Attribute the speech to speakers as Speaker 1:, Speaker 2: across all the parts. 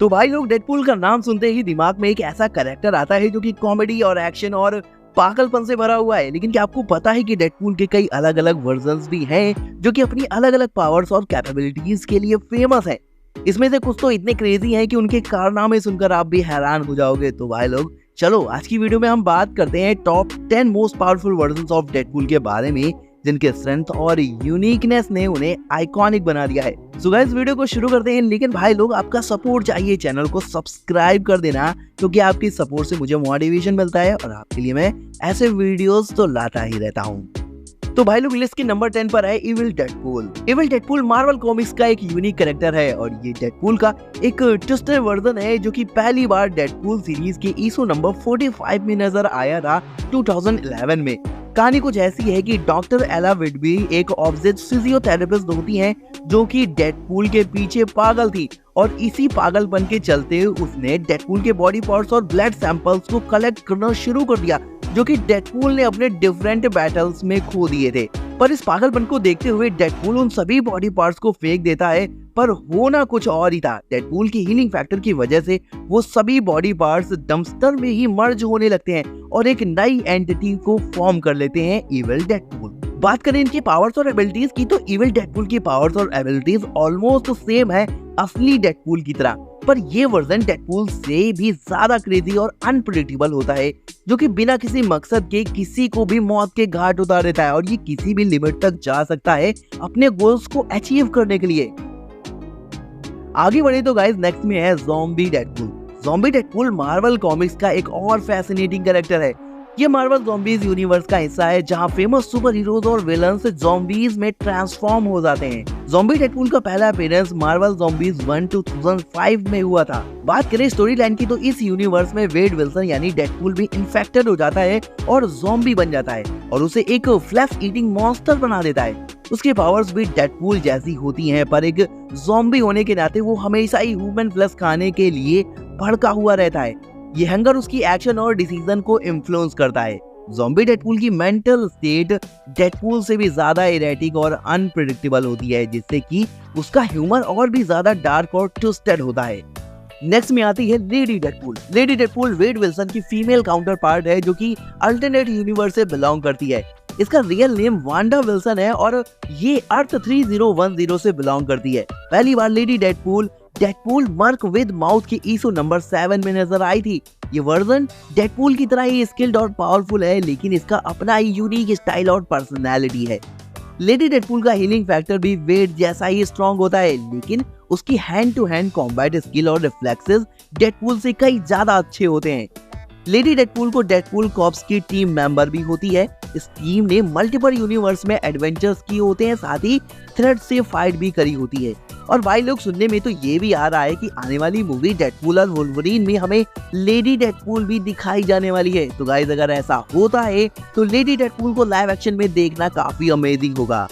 Speaker 1: तो भाई लोग डेडपूल का नाम सुनते ही दिमाग में एक ऐसा कैरेक्टर आता है जो कि कॉमेडी और एक्शन और पागलपन से भरा हुआ है। लेकिन क्या आपको पता है कि डेडपूल के कई अलग अलग वर्जन्स भी हैं जो कि अपनी अलग अलग पावर्स और कैपेबिलिटीज के लिए फेमस हैं। इसमें से कुछ तो इतने क्रेजी हैं कि उनके कारनामे सुनकर आप भी हैरान हो जाओगे। तो भाई लोग चलो आज की वीडियो में हम बात करते हैं top 10 most powerful versions of Deadpool के बारे में, जिनके स्ट्रेंथ और यूनिकनेस ने उन्हें आइकॉनिक बना दिया है। सो गाइस वीडियो को शुरू करते हैं, लेकिन भाई लोग आपका सपोर्ट चाहिए, चैनल को सब्सक्राइब कर देना क्योंकि आपकी सपोर्ट से मुझे मोटिवेशन मिलता है और आपके लिए मैं ऐसे वीडियोस तो लाता ही रहता हूँ। तो भाई लोग लिस्ट के नंबर 10 पर है evil Deadpool. Evil Deadpool Marvel comics का एक यूनिक कैरेक्टर है और ये डेडपूल का एक ट्विस्टेड वर्जन है जो कि पहली बार डेडपूल सीरीज के इशू नंबर 45 में नजर आया था 2011 में। कहानी कुछ ऐसी है कि डॉक्टर एला विडबी एक ऑब्जेक्ट फिजियोथेरेपिस्ट होती हैं जो कि डेडपूल के पीछे पागल थी और इसी पागलपन के चलते उसने डेडपूल के बॉडी पार्ट्स और ब्लड सैंपल्स को कलेक्ट करना शुरू कर दिया जो कि डेडपूल ने अपने डिफरेंट बैटल्स में खो दिए थे। पर इस पागलपन को देखते हुए डेडपूल उन सभी बॉडी पार्ट्स को फेंक देता है, पर होना कुछ और ही था। डेडपूल की हीलिंग फैक्टर की वजह से वो सभी बॉडी पार्ट्स डंपस्टर में ही मर्ज होने लगते हैं और एक नई एंटिटी को फॉर्म कर लेते हैं इविल डेडपूल। बात करें इनकी पावर्स और एबिलिटीज की तो इविल डेडपूल की पावर्स और एबिलिटीज ऑलमोस्ट सेम है असली डेडपूल की तरह, पर ये वर्जन डेडपूल से भी ज्यादा क्रेजी और अनप्रेडिक्टेबल होता है जो कि बिना किसी मकसद के किसी को भी मौत के घाट उतार देता है और ये किसी भी लिमिट तक जा सकता है अपने गोल्स को अचीव करने के लिए। आगे बढ़े तो गाइस नेक्स्ट में है zombie Deadpool. Zombie Deadpool Marvel comics का एक और फैसिनेटिंग कैरेक्टर है। ये मार्वल ज़ॉम्बीज यूनिवर्स का हिस्सा है जहां फेमस सुपर हीरोज और विलन्स ज़ॉम्बीज में ट्रांसफॉर्म हो जाते हैं। ज़ॉम्बी डेडपूल का पहला अपीयरेंस मार्वल ज़ॉम्बीज 1 2005 में हुआ था। बात करें स्टोरी लाइन की तो इस यूनिवर्स में वेड विल्सन यानी डेडपूल भी इन्फेक्टेड हो जाता है और ज़ॉम्बी बन जाता है और उसे एक फ्लैश ईटिंग मॉन्स्टर बना देता है। उसकी पावर्स भी डेडपूल जैसी होती हैं, पर एक ज़ॉम्बी होने के नाते वो हमेशा ही ह्यूमन फ्लैश खाने के लिए भड़का हुआ रहता है। ये हंगर उसकी एक्शन और डिसीजन को इन्फ्लुएंस करता है। ज़ॉम्बी डेडपूल की मेंटल स्टेट डेडपूल से भी ज्यादा इरेटिक और अनप्रेडिक्टेबल होती है, जिससे कि उसका ह्यूमर और भी ज्यादा डार्क और ट्विस्टेड होता है। नेक्स्ट में आती है lady Deadpool. Lady Deadpool Wade Wilson की फीमेल काउंटर पार्ट है जो कि अल्टरनेट यूनिवर्स से बिलोंग करती है। इसका रियल नेम वांडा विल्सन है और ये अर्थ 3010 से बिलोंग करती है। पहली बार Lady Deadpool Merc with Mouth के इशू नंबर 7 में नजर आई थी। ये वर्जन डेडपूल की तरह ही स्किल्ड और पावरफुल है, लेकिन इसका अपना ही यूनिक स्टाइल और पर्सनालिटी है। लेडी डेडपूल का हीलिंग फैक्टर भी वेड जैसा ही स्ट्रॉन्ग होता है, लेकिन उसकी hand to hand combat skill और रिफ्लेक्सेस डेडपूल से कई ज्यादा अच्छे होते हैं। लेडी डेडपूल को डेडपूल कॉर्प्स की टीम मेंबर भी होती है। इस टीम ने मल्टीपल यूनिवर्स में एडवेंचर्स किए होते हैं, साथ ही थ्रेड से फाइट भी करी होती है। और भाई लोग सुनने में तो ये भी आ रहा है कि आने वाली मूवी डेडपूल और वुल्वरीन में हमें लेडी डेडपूल भी दिखाई जाने वाली है। तो गाइस अगर ऐसा होता है तो लेडी डेडपूल को लाइव एक्शन में देखना काफी अमेजिंग होगा।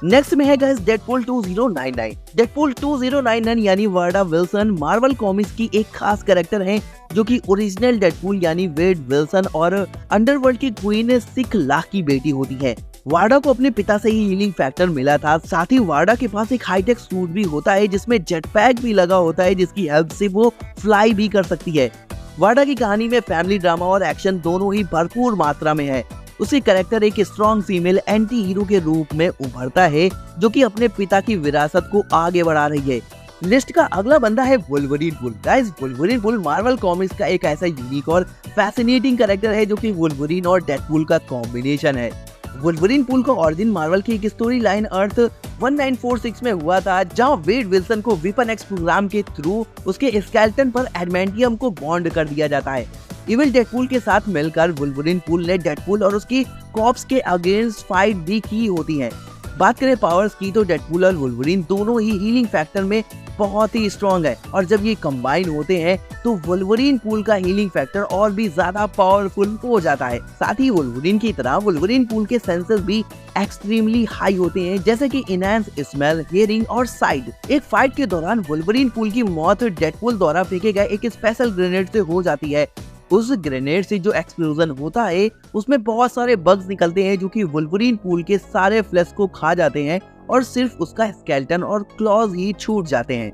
Speaker 1: नेक्स्ट में है गाइस डेडपूल 2099। डेडपूल 2099 यानी वांडा विल्सन मार्वल कॉमिक्स की एक खास कैरेक्टर है जो कि ओरिजिनल डेडपूल यानी वेड विल्सन और अंडरवर्ल्ड की क्वीन 6 लाख की बेटी होती है। वांडा को अपने पिता से ही हीलिंग फैक्टर मिला था, साथ ही वांडा के पास एक हाईटेक सूट भी होता है जिसमें जेट पैक भी लगा होता है जिसकी हेल्प से वो फ्लाई भी कर सकती है। वांडा की कहानी में फैमिली ड्रामा और एक्शन दोनों ही भरपूर मात्रा में है। उसकी कैरेक्टर एक स्ट्रॉन्ग फीमेल एंटी हीरो के रूप में उभरता है जो कि अपने पिता की विरासत को आगे बढ़ा रही है। लिस्ट का अगला बंदा है Wolverine pool. Guys Wolverine pool Marvel comics का एक ऐसा यूनिक और फैसिनेटिंग कैरेक्टर है जो कि वुल्वरीन और डेडपूल का कॉम्बिनेशन है। वुल्वरीन पूल का ऑरिजिन मार्वल की एक स्टोरी लाइन अर्थ 1946 में हुआ था जहां वेड विल्सन को वेपन एक्स प्रोग्राम के थ्रू उसके स्केलेटन पर एडमेंटियम को बॉन्ड कर दिया जाता है। इविल डेडपूल के साथ मिलकर वुल्वरीन पूल ने डेडपूल और उसकी कॉर्प्स के अगेंस्ट फाइट भी की होती है। बात करें पावर्स की तो डेडपूल और वुल्वरीन दोनों ही हीलिंग फैक्टर में बहुत ही स्ट्रॉन्ग है और जब ये कंबाइन होते हैं तो वुल्वरीन पूल का हीलिंग फैक्टर और भी ज्यादा पावरफुल हो जाता है। साथ ही वुल्वरीन की तरह वुल्वरीन पूल के सेंसेस भी एक्सट्रीमली हाई होते हैं, जैसे कि इनहैंस स्मेल, हियरिंग और साइट। एक फाइट के दौरान वुल्वरीन पूल की मौत डेडपूल द्वारा फेंके गए एक स्पेशल ग्रेनेड से हो जाती है। उस ग्रेनेड से जो एक्सप्लोजन होता है उसमें बहुत सारे बग्स निकलते हैं जो कि वुल्वरीन पूल के सारे फ्लैश को खा जाते हैं और सिर्फ उसका स्केलेटन और क्लॉज ही छूट जाते हैं।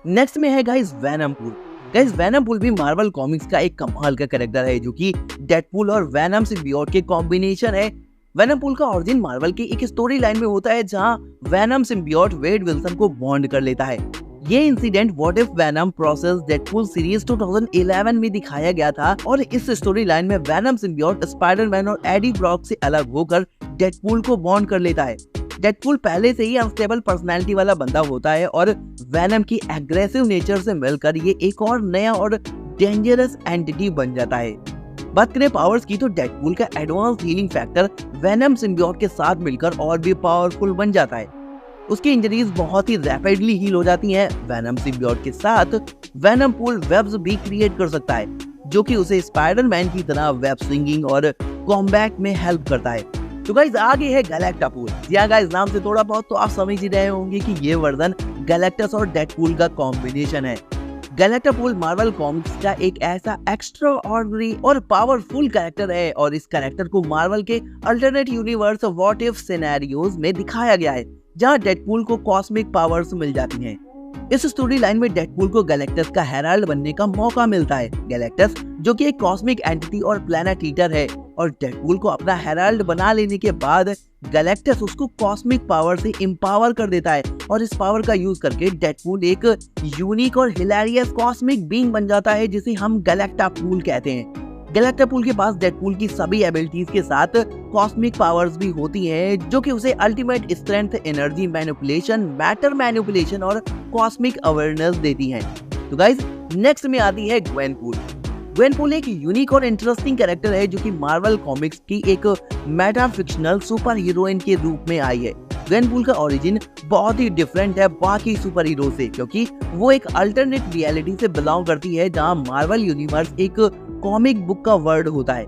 Speaker 1: नेक्स्ट में है guys venom pool. Guys venom pool भी मार्वल कॉमिक्स का एक कमाल का कैरेक्टर है जो कि डेडपूल और वेनम सिम्बियोट के कॉम्बिनेशन है। वेनम पूल का ओरिजिन मार्वल की एक स्टोरी लाइन में होता है जहां वेनम सिम्बियोट वेड विल्सन को बॉन्ड कर लेता है। ये incident what if venom process Deadpool series 2011 में दिखाया गया था और इस स्टोरी लाइन में वेनम सिम्बियोट स्पाइडरमैन और एडी ब्रॉक से अलग होकर डेडपूल को बॉन्ड कर लेता है। डेडपूल पहले से ही अनस्टेबल पर्सनैलिटी वाला बंदा होता है और वेनम की एग्रेसिव नेचर से मिलकर ये एक और नया और डेंजरस एंटिटी बन जाता है। बात करें पावर्स की तो डेडपूल का advance healing factor venom symbiote के साथ मिलकर और भी पावरफुल बन जाता है। उसकी इंजरीज बहुत ही रैपिडली हील हो जाती हैं। वेनम सिम्बियोट के साथ वेनम पूल वेब्स भी क्रिएट कर सकता है जो कि उसे स्पाइडरमैन की तरह वेब स्विंगिंग और कॉम्बैट में हेल्प करता है। तो गाइस आगे है गैलेक्टा पूल। जी हाँ गाइस, नाम से थोड़ा बहुत तो आप समझ ही रहे होंगे कि ये वर्जन गैलेक्टस और डेडपूल का कॉम्बिनेशन है। गैलेक्टा पूल मार्वल कॉमिक्स का एक ऐसा एक्स्ट्रा ऑर्डिनरी और पावरफुल कैरेक्टर है और इस कैरेक्टर को मार्वल के alternate universe what if scenarios में दिखाया गया है जहां डेडपूल को कॉस्मिक पावर्स मिल जाती हैं। इस स्टोरी लाइन में डेडपूल को गैलेक्टस का हेराल्ड बनने का मौका मिलता है। गैलेक्टस जो कि एक कॉस्मिक एंटिटी और प्लैनेट ईटर है और डेडपूल को अपना हेराल्ड बना लेने के बाद गैलेक्टस उसको कॉस्मिक पावर से एम्पावर कर देता है और इस पावर का यूज करके डेडपूल एक यूनिक और हिलेरियस कॉस्मिक बीइंग बन जाता है जिसे हम गैलेक्टा पूल कहते हैं। गैलेक्टा पूल के पास डेडपूल की सभी एबिलिटीज के साथ कॉस्मिक पावर्स भी होती हैं जो कि उसे ultimate strength, energy manipulation, matter manipulation और कॉस्मिक अवेयरनेस देती हैं। तो गाइस नेक्स्ट में आती है ग्वेन पूल। ग्वेन पूल एक यूनिक और इंटरेस्टिंग कैरेक्टर है जो कि मार्वल कॉमिक्स की एक मेटा फिक्शनल सुपर हीरोइन के रूप में आई है। ग्वेन पूल का ओरिजिन बहुत ही डिफरेंट है बाकी सुपर हीरो से क्योंकि वो एक अल्टरनेट रियलिटी से बिलोंग करती है जहां मार्वल यूनिवर्स एक कॉमिक बुक का वर्ड होता है।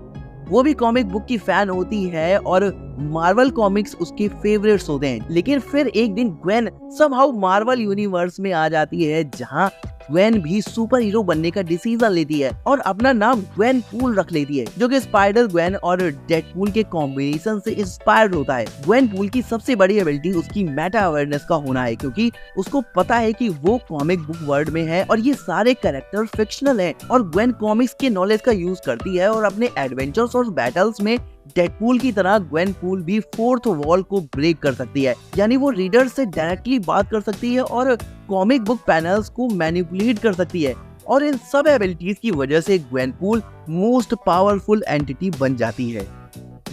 Speaker 1: वो भी कॉमिक बुक की फैन होती है और मार्वल कॉमिक्स उसके फेवरेट्स होते हैं। लेकिन फिर एक दिन ग्वेन समहाउ मार्वल यूनिवर्स में आ जाती है जहां ग्वेन भी सुपर हीरो बनने का डिसीजन लेती है और अपना नाम ग्वेन पूल रख लेती है जो कि स्पाइडर ग्वेन और डेडपूल के कॉम्बिनेशन से इंस्पायर्ड होता है। ग्वेन पूल की सबसे बड़ी एबिलिटी उसकी मेटा अवेयरनेस का होना है क्योंकि उसको पता है कि वो कॉमिक बुक वर्ल्ड में है और ये सारे कैरेक्टर फिक्शनल हैं और ग्वेन कॉमिक्स के नॉलेज का यूज करती है और अपने एडवेंचर्स और बैटल्स में डेडपूल की तरह ग्वेन पूल भी फोर्थ वॉल को ब्रेक कर सकती है, यानी वो रीडर से डायरेक्टली बात कर सकती है और कॉमिक बुक पैनल्स को मैनिपुलेट कर सकती है और इन सब एबिलिटीज की वजह से Gwen pool most powerful entity बन जाती है।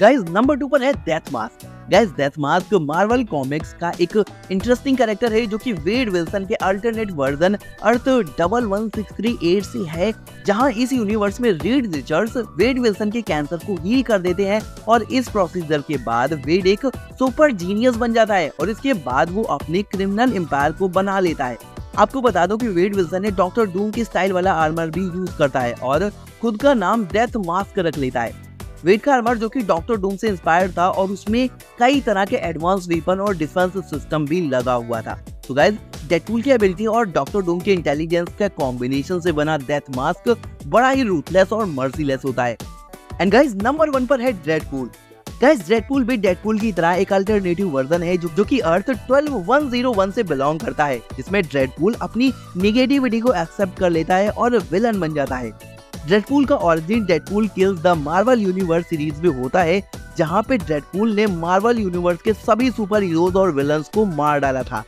Speaker 1: गाइस नंबर 2 पर है death mask. Guys death mask Marvel comics का एक इंटरेस्टिंग कैरेक्टर है जो कि वेड विल्सन के अल्टरनेट वर्जन अर्थ 11638 से है जहां इस यूनिवर्स में रीड रिचर्ड्स वेड विल्सन के कैंसर को हील कर देते हैं और इस प्रोसीजर के बाद वेड एक सुपर जीनियस बन जाता है और इसके बाद वो अपने क्रिमिनल एम्पायर को बना लेता है। आपको बता दो कि वेड विल्सन ने डॉक्टर डूम की स्टाइल वाला आर्मर भी यूज करता है और खुद का नाम डेथ मास्क रख लेता है। वेड का आर्मर जो कि डॉक्टर डूम से इंस्पायर्ड था और उसमें कई तरह के एडवांस वेपन और डिफेंस सिस्टम भी लगा हुआ था। तो गाइस डेडपूल की एबिलिटी और डॉक्टर डूम के इंटेलिजेंस का कॉम्बिनेशन से बना डेथ मास्क बड़ा ही रूथलेस और मर्सीलेस होता है। एंड गाइस नंबर 1 पर है डेडपूल। गाइस डेडपूल भी डेडपूल की तरह एक अल्टरनेटिव वर्जन है जो कि अर्थ 12101 से बिलोंग करता है जिसमें डेडपूल अपनी नेगेटिविटी को एक्सेप्ट कर लेता है और विलन बन जाता है। डेडपूल का origin Deadpool kills the Marvel universe series में होता है जहां पे डेडपूल ने मार्वल यूनिवर्स के सभी सुपर हीरोज और विलन्स को मार डाला था।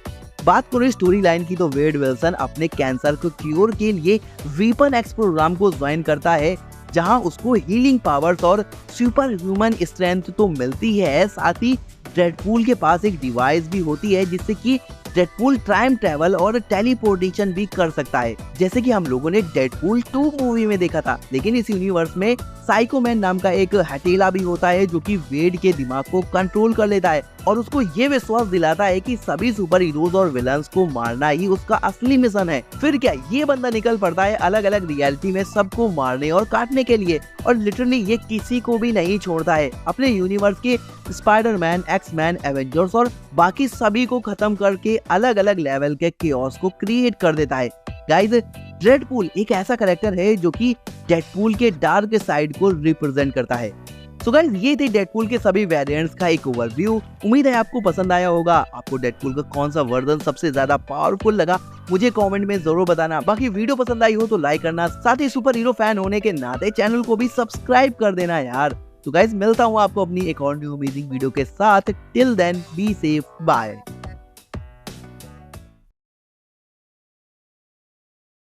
Speaker 1: बात करें स्टोरी लाइन की तो वेड विल्सन अपने कैंसर को क्योर के लिए वेपन एक्स प्रोग्राम को ज्वाइन करता है जहां उसको हीलिंग पावर्स और सुपर ह्यूमन स्ट्रेंथ तो मिलती है, साथ ही डेडपूल के पास एक डिवाइस भी होती है जिससे कि डेडपूल टाइम ट्रैवल और टेलीपोर्टेशन भी कर सकता है जैसे कि हम लोगों ने डेडपूल 2 मूवी में देखा था। लेकिन इस यूनिवर्स में साइको मैन नाम का एक हथेला भी होता है जो कि वेड के दिमाग को कंट्रोल कर लेता है और उसको ये विश्वास दिलाता है कि सभी सुपर हीरोज और विलन्स को मारना ही उसका असली मिशन है। फिर क्या ये बंदा निकल पड़ता है अलग अलग रियलिटी में सबको मारने और काटने के लिए और लिटरली ये किसी को भी नहीं छोड़ता है। अपने यूनिवर्स के स्पाइडरमैन, एक्समैन, एवेंजर्स और बाकी सभी को खत्म करके अलग अलग लेवल के केओस को क्रिएट कर देता है। गाइस डेडपूल एक ऐसा कैरेक्टर है जो कि डेडपूल के डार्क साइड को रिप्रेजेंट करता है। सो गाइस ये थे डेडपूल के सभी वेरिएंट्स का एक ओवरव्यू। उम्मीद है आपको पसंद आया होगा। आपको डेडपूल का कौन सा वर्जन सबसे ज्यादा पावरफुल लगा मुझे कमेंट में जरूर बताना। बाकी वीडियो पसंद आई हो तो लाइक करना, साथ ही सुपर हीरो फैन होने के नाते चैनल को भी सब्सक्राइब कर देना यार। तो गाइस मिलता हूँ आपको अपनी एक और न्यू अमेजिंग वीडियो के साथ। Till then be safe, bye.